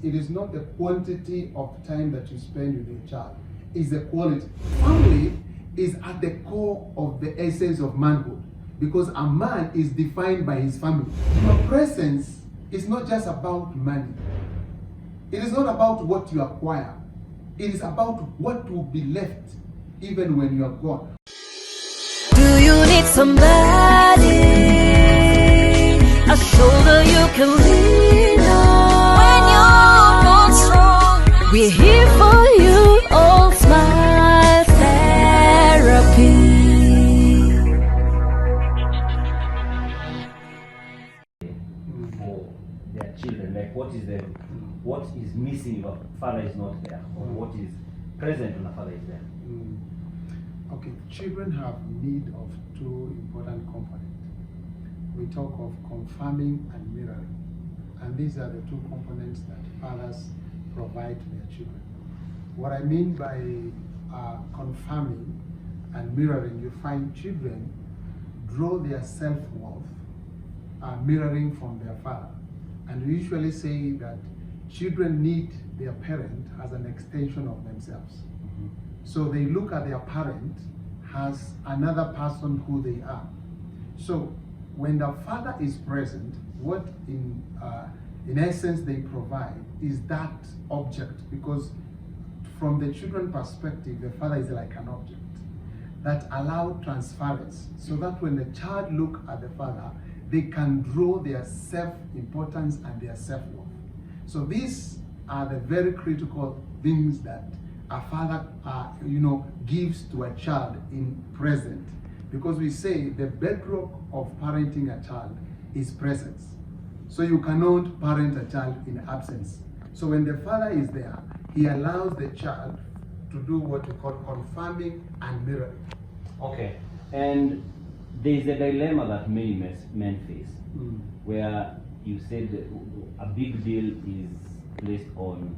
It is not the quantity of time that you spend with your child, it's the quality. Family is at the core of the essence of manhood, because a man is defined by his family. Your presence is not just about money. It is not about what you acquire. It is about what will be left even when you are gone. Do you need somebody? A shoulder you can lean on when you're not strong. We're here for you, Allsmiles Therapy. For their children, like what is missing if a father is not there, or what is present when a father is there? Okay, children have need of two important components. We talk of confirming and mirroring, and these are the two components that fathers provide to their children. What I mean by confirming and mirroring, you find children draw their self-worth mirroring from their father. And we usually say that children need their parent as an extension of themselves. So they look at their parent as another person who they are. So when the father is present, what in essence they provide is that object, because from the children's perspective, the father is like an object that allows transference, so that when the child look at the father, they can draw their self-importance and their self-worth. So these are the very critical things that a father gives to a child in present, because we say the bedrock of parenting a child is presence. So you cannot parent a child in absence. So when the father is there, he allows the child to do what we call confirming and mirroring. Okay, and there is a dilemma that many men face, where you said a big deal is placed on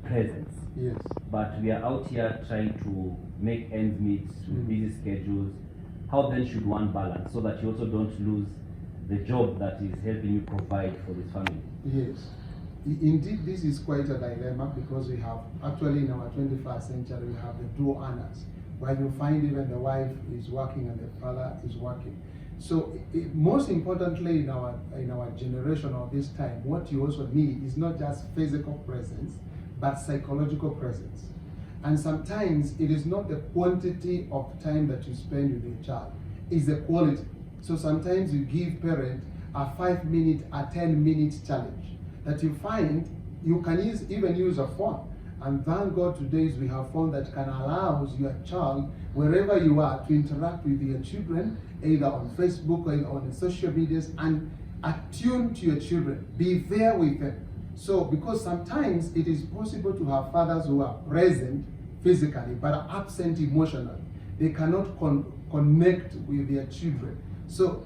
presence. Yes. But we are out here trying to make ends meet with busy schedules. How then should one balance so that you also don't lose the job that is helping you provide for this family? Yes. Indeed, this is quite a dilemma, because we have, actually in our 21st century, we have the dual earners, where you find even the wife is working and the father is working. So most importantly in our generation of this time, what you also need is not just physical presence, but psychological presence. And sometimes it is not the quantity of time that you spend with your child, it's the quality. So sometimes you give parent a 5-minute, a 10-minute challenge that you find you can even use a phone. And thank God today we have phone that can allow your child, wherever you are, to interact with your children, either on Facebook or on the social medias, and attune to your children. Be there with them. So, because sometimes it is possible to have fathers who are present physically but are absent emotionally. They cannot connect with their children. So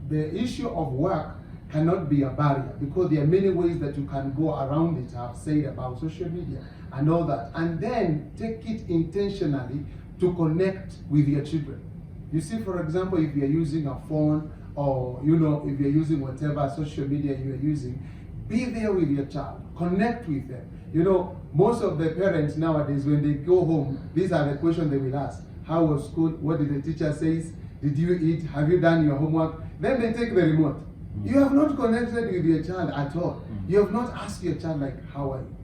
the issue of work cannot be a barrier, because there are many ways that you can go around it. I've said about social media and all that, and then take it intentionally to connect with your children. You see, for example, if you're using a phone, or if you're using whatever social media you're using, be there with your child, connect with them. Most of the parents nowadays, when they go home, these are the questions they will ask. How was school? What did the teacher say? Did you eat? Have you done your homework? Then they take the remote. You have not connected with your child at all. You have not asked your child, like, how are you?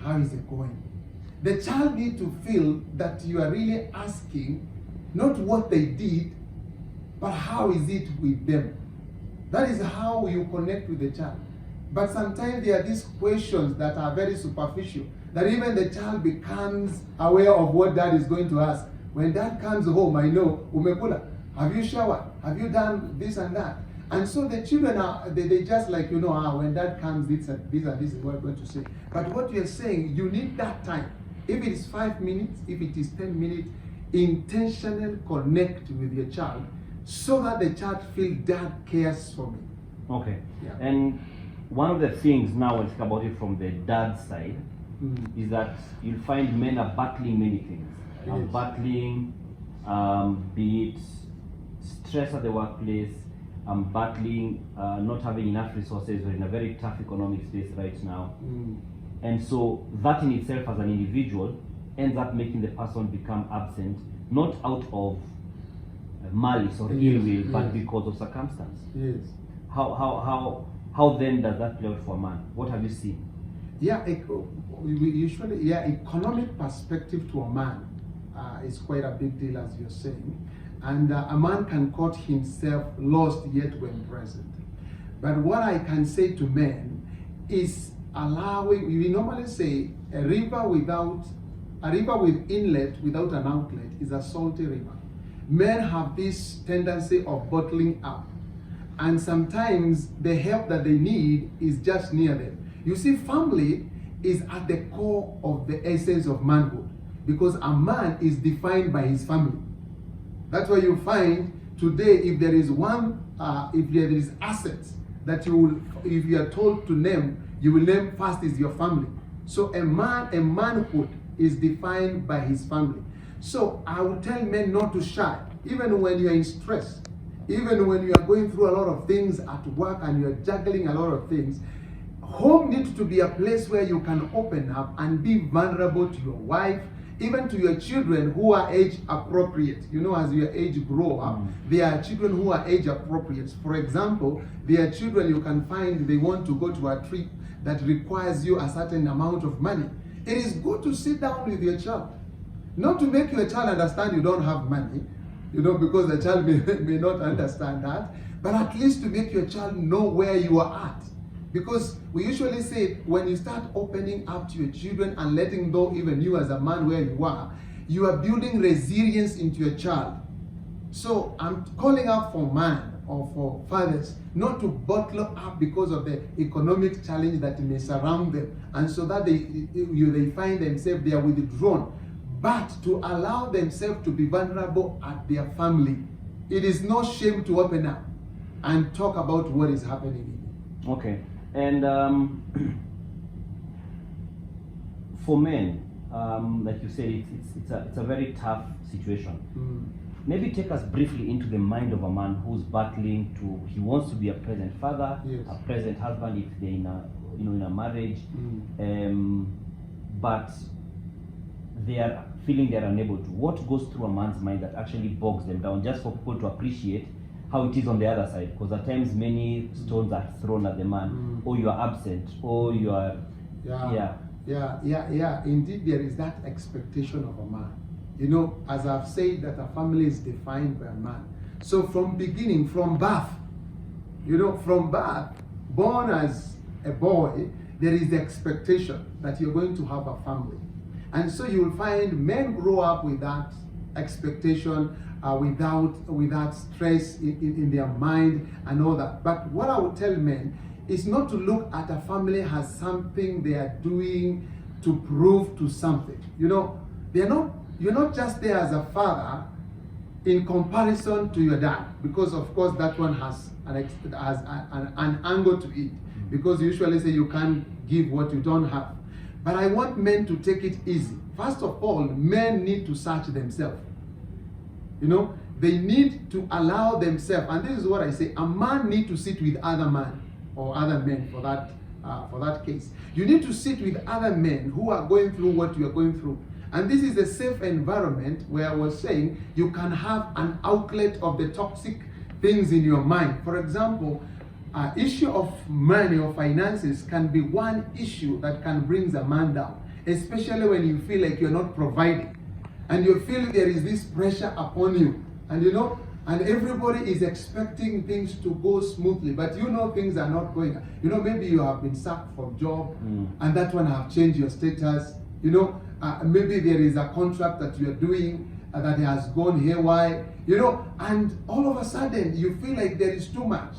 How is it going? The child needs to feel that you are really asking not what they did, but how is it with them. That is how you connect with the child. But sometimes there are these questions that are very superficial, that even the child becomes aware of what dad is going to ask. When dad comes home, I know, umekula, have you showered? Have you done this and that? And so the children they just like, when dad comes, this and this is what I'm going to say. But what you're saying, you need that time. If it is 5 minutes, if it is 10 minutes, intentional connect with your child, so that the child feels dad cares for me. Okay. Yeah. And one of the things now, let's talk about it from the dad side, is that you'll find men are battling many things. Yes. Battling, be it stress at the workplace, I'm battling, not having enough resources. We're in a very tough economic space right now. And so that in itself as an individual ends up making the person become absent, not out of malice or ill will, but because of circumstance. Yes. How then does that play out for a man? What have you seen? Yeah, we usually, economic perspective to a man is quite a big deal, as you're saying. And a man can quote himself lost yet when present. But what I can say to men is allowing, we normally say a river with inlet without an outlet is a salty river. Men have this tendency of bottling up. And sometimes the help that they need is just near them. You see, family is at the core of the essence of manhood, because a man is defined by his family. That's why you find today, if there is assets that you will, if you are told to name, you will name first is your family. So a manhood is defined by his family. So I will tell men not to shy, even when you are in stress. Even when you are going through a lot of things at work and you are juggling a lot of things, home needs to be a place where you can open up and be vulnerable to your wife, even to your children who are age appropriate. You know, as your age grow up, there are children who are age appropriate. For example, there are children you can find they want to go to a trip that requires you a certain amount of money. It is good to sit down with your child. Not to make your child understand you don't have money, you know, because the child may not understand that, but at least to make your child know where you are at. Because we usually say when you start opening up to your children and letting go even you as a man where you are building resilience into your child. So I'm calling out for man or for fathers not to bottle up because of the economic challenge that may surround them, and so that they find themselves, they are withdrawn, but to allow themselves to be vulnerable at their family. It is no shame to open up and talk about what is happening. Okay. And for men, like you said, it's a very tough situation. Maybe take us briefly into the mind of a man who's battling he wants to be a present father, a present husband if they're in a marriage, but they are feeling they're unable to. What goes through a man's mind that actually bogs them down, just for people to appreciate how it is on the other side? Because at times many stones are thrown at the man. Or you are absent, or you are Indeed, there is that expectation of a man. You know, as I've said, that a family is defined by a man. So from beginning, from birth, born as a boy, there is the expectation that you're going to have a family. And so you will find men grow up with that expectation, without stress in their mind and all that. But what I would tell men is not to look at a family as something they are doing to prove to something. You know, you're not just there as a father in comparison to your dad, because of course that one has an angle to it, because you usually say you can't give what you don't have. But I want men to take it easy. First of all, men need to search themselves. You know, they need to allow themselves, and this is what I say, a man needs to sit with other men, or other men for that case. You need to sit with other men who are going through what you are going through. And this is a safe environment where I was saying you can have an outlet of the toxic things in your mind. For example, issue of money or finances can be one issue that can bring a man down, especially when you feel like you're not providing. And you feel there is this pressure upon you, and and everybody is expecting things to go smoothly, but things are not going. Maybe you have been sacked from job, and that one have changed your status. Maybe there is a contract that you are doing that has gone haywire. And all of a sudden you feel like there is too much.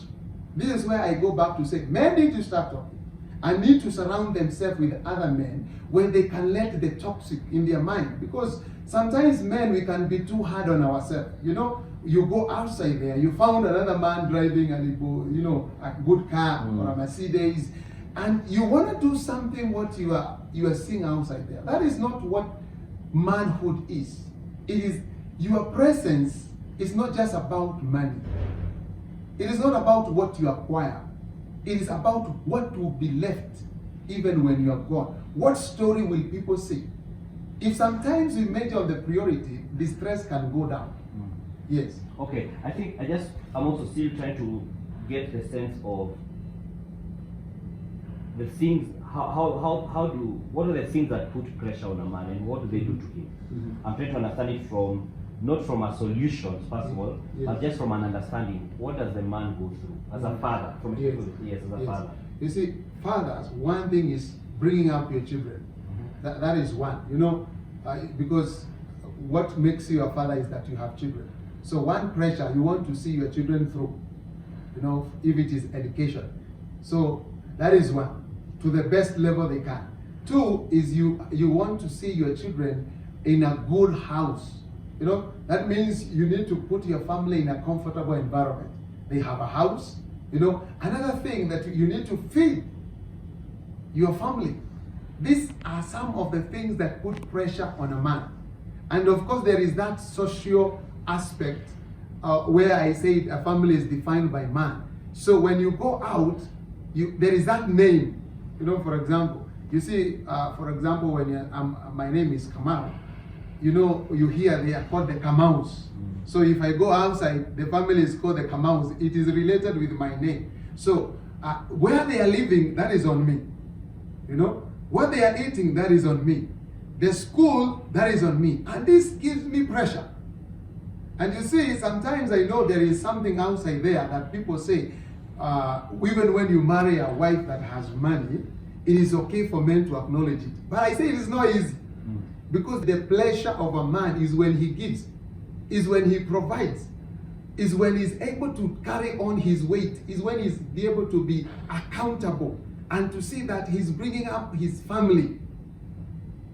This is where I go back to say men need to start talking and need to surround themselves with other men where they can let the toxic in their mind, because sometimes men, we can be too hard on ourselves. You go outside there, you found another man driving a good car or a Mercedes, and you want to do something what you are seeing outside there. That is not what manhood is. It is your presence is not just about money. It is not about what you acquire. It is about what will be left even when you are gone. What story will people see? If sometimes we major on the priority, the stress can go down. Yes. Okay, I'm also still trying to get the sense of the things, what are the things that put pressure on a man and what do they do to him? I'm trying to understand it from, not from a solution, first of all, but just from an understanding. What does the man go through as a father? From as a father. You see, fathers, one thing is bringing up your children. That is one, you know, because what makes you a father is that you have children. So one pressure, you want to see your children through, you know, if it is education. So that is one, to the best level they can. Two is you want to see your children in a good house. You know, that means you need to put your family in a comfortable environment. They have a house, you know. Another thing that you need to feed your family. These are some of the things that put pressure on a man. And of course there is that social aspect where I say a family is defined by man. So when you go out, there is that name. You know, for example, you see, for example, when my name is Kamau, you know, you hear they are called the 𝐿𝐿𝐼𝐵s. So if I go outside, the family is called the 𝐿𝐿𝐼𝐵s. It is related with my name. So where they are living, that is on me. You know, what they are eating, that is on me. The school, that is on me. And this gives me pressure. And you see, sometimes I know there is something outside there that people say, even when you marry a wife that has money, it is okay for men to acknowledge it. But I say it is not easy. Because the pleasure of a man is when he gives, is when he provides, is when he's able to carry on his weight, is when he's be able to be accountable and to see that he's bringing up his family.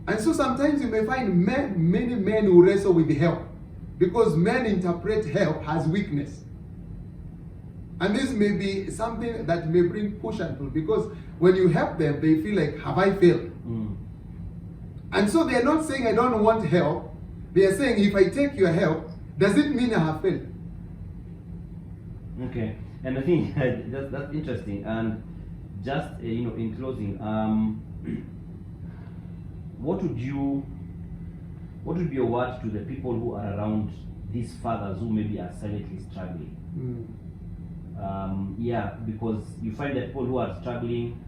And so sometimes you may find many men who wrestle with help because men interpret help as weakness. And this may be something that may bring push and pull, because when you help them, they feel like, have I failed? And so they are not saying, I don't want help. They are saying, if I take your help, does it mean I have failed? Okay, and I think that's interesting. And just you know, in closing, what would be your word to the people who are around these fathers who maybe are silently struggling? Yeah, because you find that people who are struggling,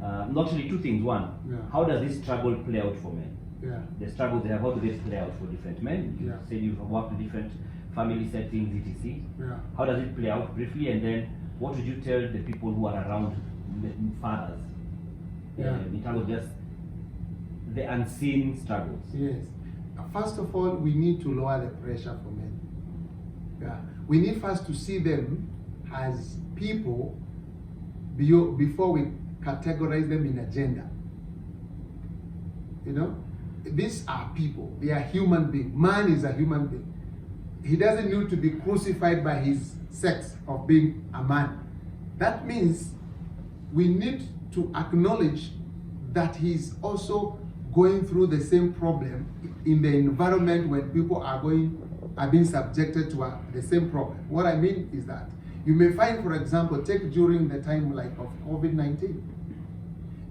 not really two things. One, how does this struggle play out for men? The struggles they have, how do they play out for different men? You said you've worked with different family settings, etc. How does it play out briefly? And then what would you tell the people who are around fathers in terms of just the unseen struggles? Yes. First of all, we need to lower the pressure for men. We need first to see them as people before we categorize them in a gender. You know, these are people. They are human beings. Man is a human being. He doesn't need to be crucified by his sex of being a man. That means we need to acknowledge that he's also going through the same problem in the environment when people are being subjected to the same problem. What I mean is that you may find, for example, take during the time like of COVID-19.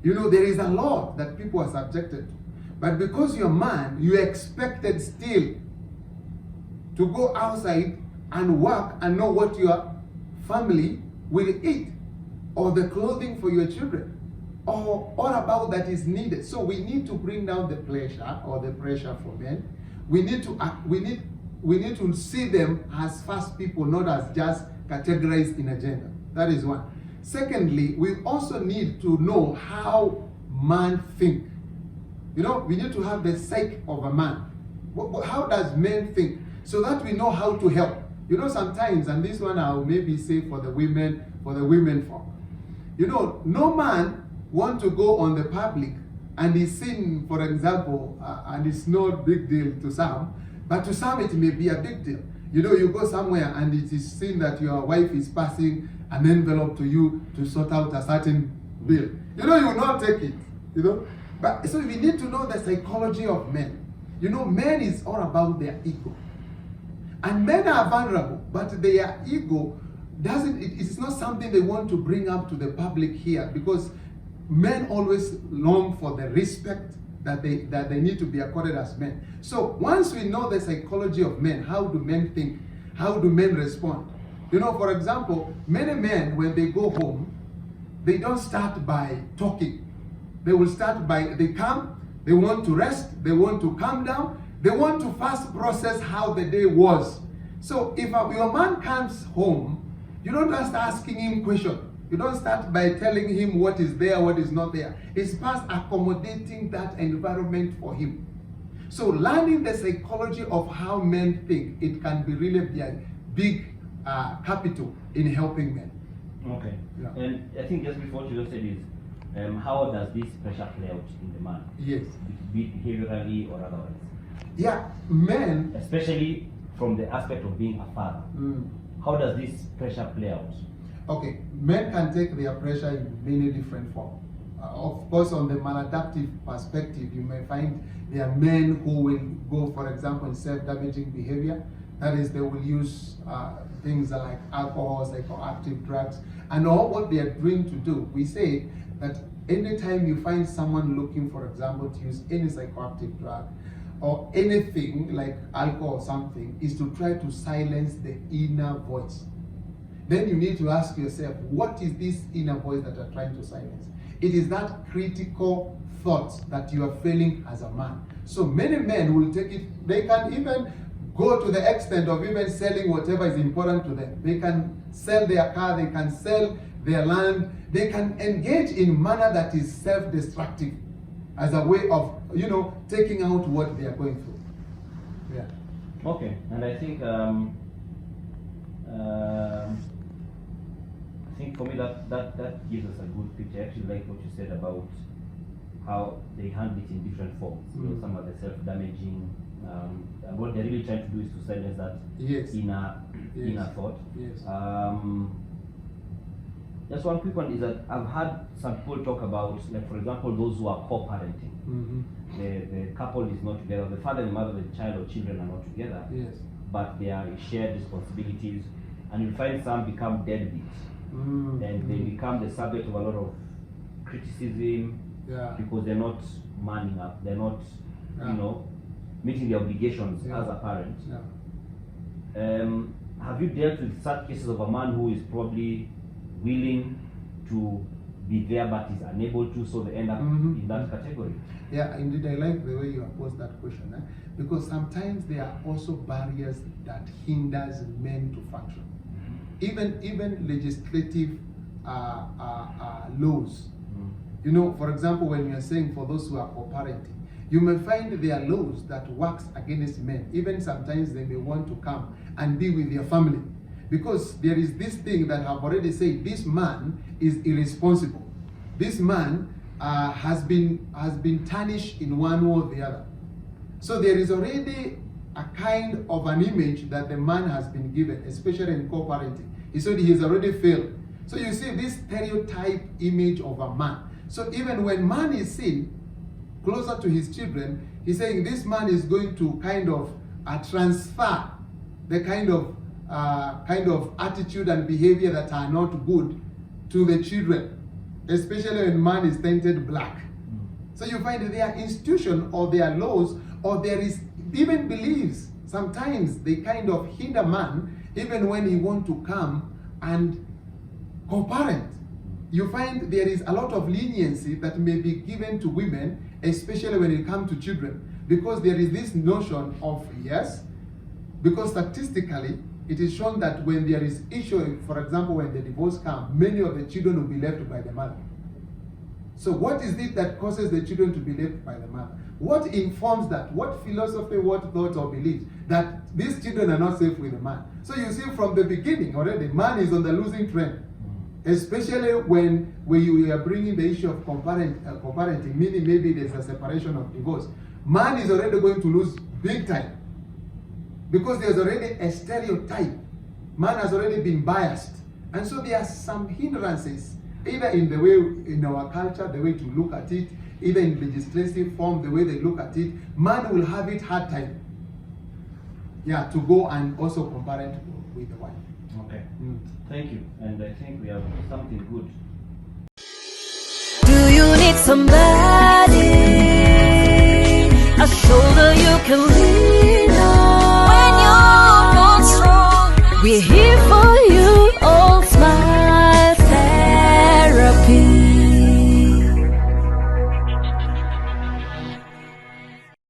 You know, there is a lot that people are subjected to. But because you're a man, you're expected still to go outside and work and know what your family will eat, or the clothing for your children, or all about that is needed. So we need to bring down the pressure for men. We need to see them as first people, not as just categorized in a gender. That is one. Secondly, we also need to know how man think. You know, we need to have the psyche of a man. How does men think? So that we know how to help. You know, sometimes, and this one I'll maybe say for the women folk. You know, no man want to go on the public and he's seen, for example, and it's no big deal to some, but to some it may be a big deal. You know, you go somewhere and it is seen that your wife is passing an envelope to you to sort out a certain bill. You know, you will not take it, you know. But so we need to know the psychology of men. You know, men is all about their ego. And men are vulnerable, but their ego it is not something they want to bring up to the public here, because men always long for the respect that they need to be accorded as men. So once we know the psychology of men, how do men think, how do men respond? You know, for example, many men, when they go home, they don't start by talking. They will start by, they come, they want to rest, they want to calm down, they want to first process how the day was. So if your man comes home, you don't just asking him questions. You don't start by telling him what is there, what is not there. It's first accommodating that environment for him. So learning the psychology of how men think, it can be really be a big capital in helping men. Okay. Yeah. And I think just before what you just said is, how does this pressure play out in the man? Yes. Be it behaviorally or otherwise? Yeah, men. Especially from the aspect of being a father. How does this pressure play out? Okay, men can take their pressure in many different forms. Of course, on the maladaptive perspective, you may find there are men who will go, for example, in self-damaging behavior. That is, they will use things like alcohol, psychoactive drugs, and all what they are doing to do. We say that anytime you find someone looking, for example, to use any psychoactive drug or anything like alcohol or something, is to try to silence the inner voice. Then you need to ask yourself, what is this inner voice that you're trying to silence? It is that critical thoughts that you are feeling as a man. So many men will take it, they can even go to the extent of even selling whatever is important to them. They can sell their car, they can sell their land, they can engage in manner that is self-destructive as a way of, taking out what they are going through. Yeah. Okay, and I think for me that gives us a good picture. I actually like what you said about how they handle it in different forms. Some of the self-damaging, what they're really trying to do is to silence that inner thought. Yes. Just one quick one is that I've had some people talk about, like for example, those who are co-parenting. The couple is not together, the father and mother, the child or children are not together. Yes. But they are shared responsibilities, and you find some become deadbeats. And they become the subject of a lot of criticism because they're not manning up, they're not, meeting their obligations as a parent. Have you dealt with such cases of a man who is probably willing to be there but is unable to, so they end up in that category? Yeah, indeed, I like the way you have posed that question, because sometimes there are also barriers that hinders men to function. Even legislative laws. For example, when you are saying for those who are co-parenting, you may find there are laws that works against men. Even sometimes they may want to come and be with their family, because there is this thing that I've already said, this man is irresponsible. This man has been tarnished in one way or the other. So there is already a kind of an image that the man has been given, especially in co-parenting. He said he has already failed. So you see this stereotype image of a man. So even when man is seen closer to his children, he's saying this man is going to kind of transfer the kind of attitude and behavior that are not good to the children, especially when man is tainted black. So you find that there are institutions or there are laws, or there is even beliefs. Sometimes they kind of hinder man even when he wants to come and co-parent. You find there is a lot of leniency that may be given to women, especially when it comes to children, because there is this notion of, because statistically it is shown that when there is issue, for example, when the divorce comes, many of the children will be left by the mother. So what is it that causes the children to be left by the mother? What informs that? What philosophy, what thoughts or beliefs that these children are not safe with the man? So you see from the beginning already, man is on the losing trend. Especially when you are bringing the issue of co-parenting, meaning maybe there's a separation of divorce. Man is already going to lose big time, because there's already a stereotype. Man has already been biased. And so there are some hindrances, either in the way, in our culture, the way to look at it, either in legislative form, the way they look at it. Man will have it hard time, to go and also co-parent with the wife. Okay. Mm. Thank you. And I think we have something good. Do you need somebody? A shoulder you can lean on when you're not strong. We're here for